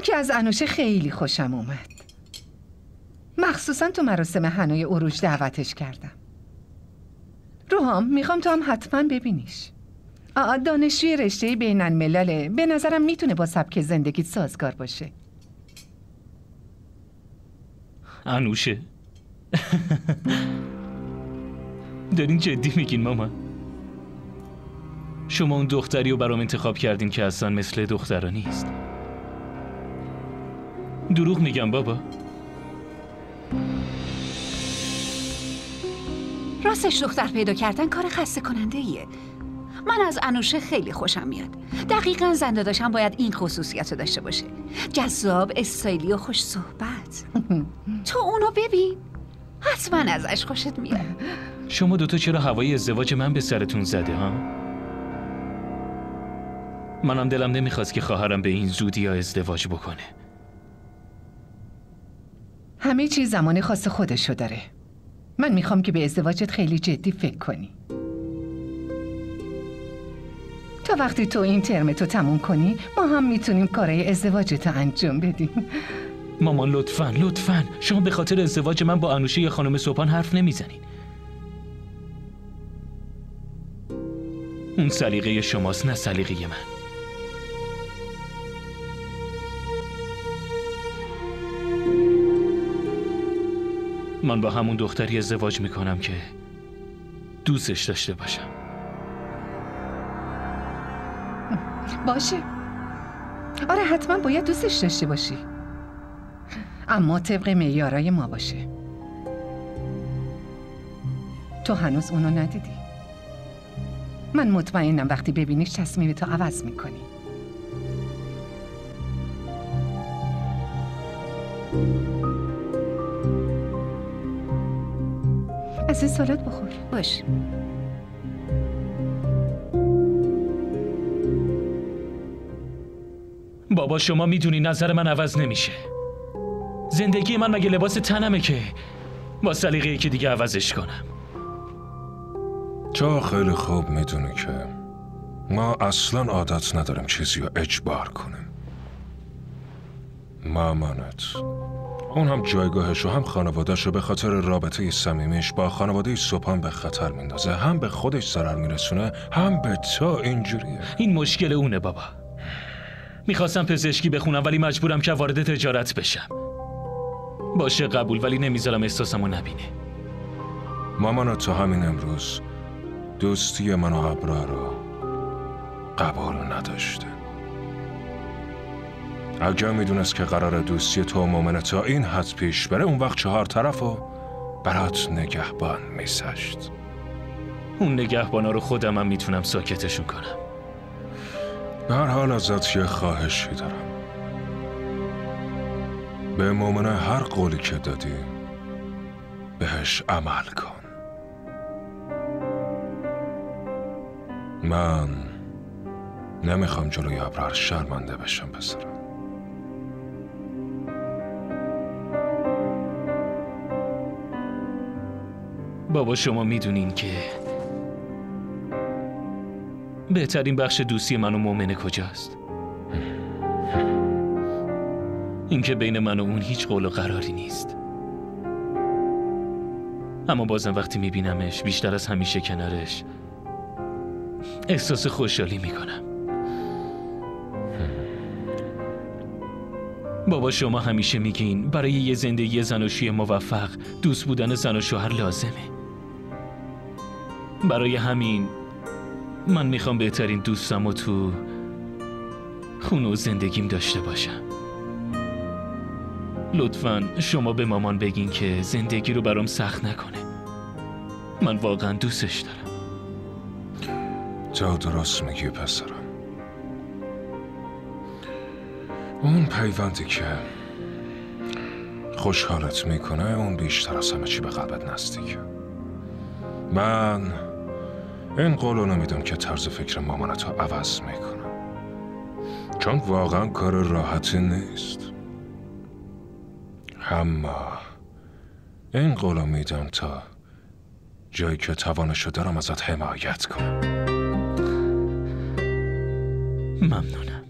که از انوشه خیلی خوشم اومد. مخصوصا تو مراسم حنای عروج دعوتش کردم. روحام میخوام تو هم حتما ببینیش. دانشجوی رشته بین الملله، به نظرم میتونه با سبک زندگیت سازگار باشه. انوشه دارین جدی میگین مامان؟ شما اون دختری رو برام انتخاب کردین که اصلا مثل دخترها نیست. دروغ میگم بابا؟ راستش دختر پیدا کردن کار خسته کننده ایه. من از انوشه خیلی خوشم میاد. دقیقاً زنده داشتم باید این خصوصیت رو داشته باشه. جذاب، استایلی و خوش صحبت. تو اونو ببین، حتما ازش خوشت میاد. شما دوتا چرا هوای ازدواج من به سرتون زده ها؟ منم دلم نمیخواست که خواهرم به این زودی ها ازدواج بکنه. همه چیز زمان خاص خودشو داره. من میخوام که به ازدواجت خیلی جدی فکر کنی. تا وقتی تو این ترمتو تموم کنی ما هم میتونیم کارهای ازدواجتو انجام بدیم. مامان لطفاً شما به خاطر ازدواج من با انوشه یا خانم سوپان حرف نمیزنین. اون سلیقه شماست نه سلیقه من. من با همون دختری ازدواج میکنم که دوستش داشته باشم. باشه. آره حتما باید دوستش داشته باشی، اما طبق معیارای ما باشه. تو هنوز اونو ندیدی. من مطمئنم وقتی ببینیش تصمیمتو عوض میکنی. از این سالاد بخور. باش. بابا شما میدونی نظر من عوض نمیشه. زندگی من مگه لباس تنمه که با سلیقه‌ای که دیگه عوضش کنم؟ تو خیلی خوب میدونی که ما اصلا عادت نداریم چیزی رو اجبار کنیم. مامانت اون هم جایگاهش و هم خانواده‌ش رو به خاطر رابطه صمیمیش با خانواده سوپان به خطر میندازه. هم به خودش ضرر میرسونه هم به تو. اینجوریه. این مشکل اونه بابا. میخواستم پزشکی بخونم ولی مجبورم که وارد تجارت بشم. باشه قبول، ولی نمیذارم احساسمو نبینه. مامانت تا همین امروز دوستی من و ابرار رو قبول نداشته. اگر میدونست که قرار دوستی تو و مومنت تا این حد پیش بره، اون وقت 4 طرفو برات نگهبان میذاشت. اون نگهبانا رو خودم هم میتونم ساکتشون کنم. به هر حال ازت یه خواهشی دارم. به مومنه هر قولی که دادی بهش عمل کن. من نمیخوام جلوی ابرار شرمنده بشم پسرم. بابا شما میدونین که بهترین بخش دوستی من و مومنه کجاست؟ اینکه بین من و اون هیچ قول و قراری نیست. اما بازم وقتی میبینمش بیشتر از همیشه کنارش احساس خوشحالی میکنم. بابا شما همیشه میگین برای یه زندگی زناشویی موفق دوست بودن زن و شوهر لازمه. برای همین من میخوام بهترین دوستم رو تو خونه و زندگیم داشته باشم. لطفاً شما به مامان بگین که زندگی رو برام سخت نکنه. من واقعاً دوستش دارم. تو درست میگی پسرم. اون پیوندی که خوشحالت میکنه اون بیشتر از همه چی به قلبت نزدیکه. من این قولو نمیدم که طرز فکر مامانتو عوض میکنم، چون واقعا کار راحتی نیست. اما این قولو میدم تا جایی که توانشو دارم ازت حمایت کنم. ممنونم.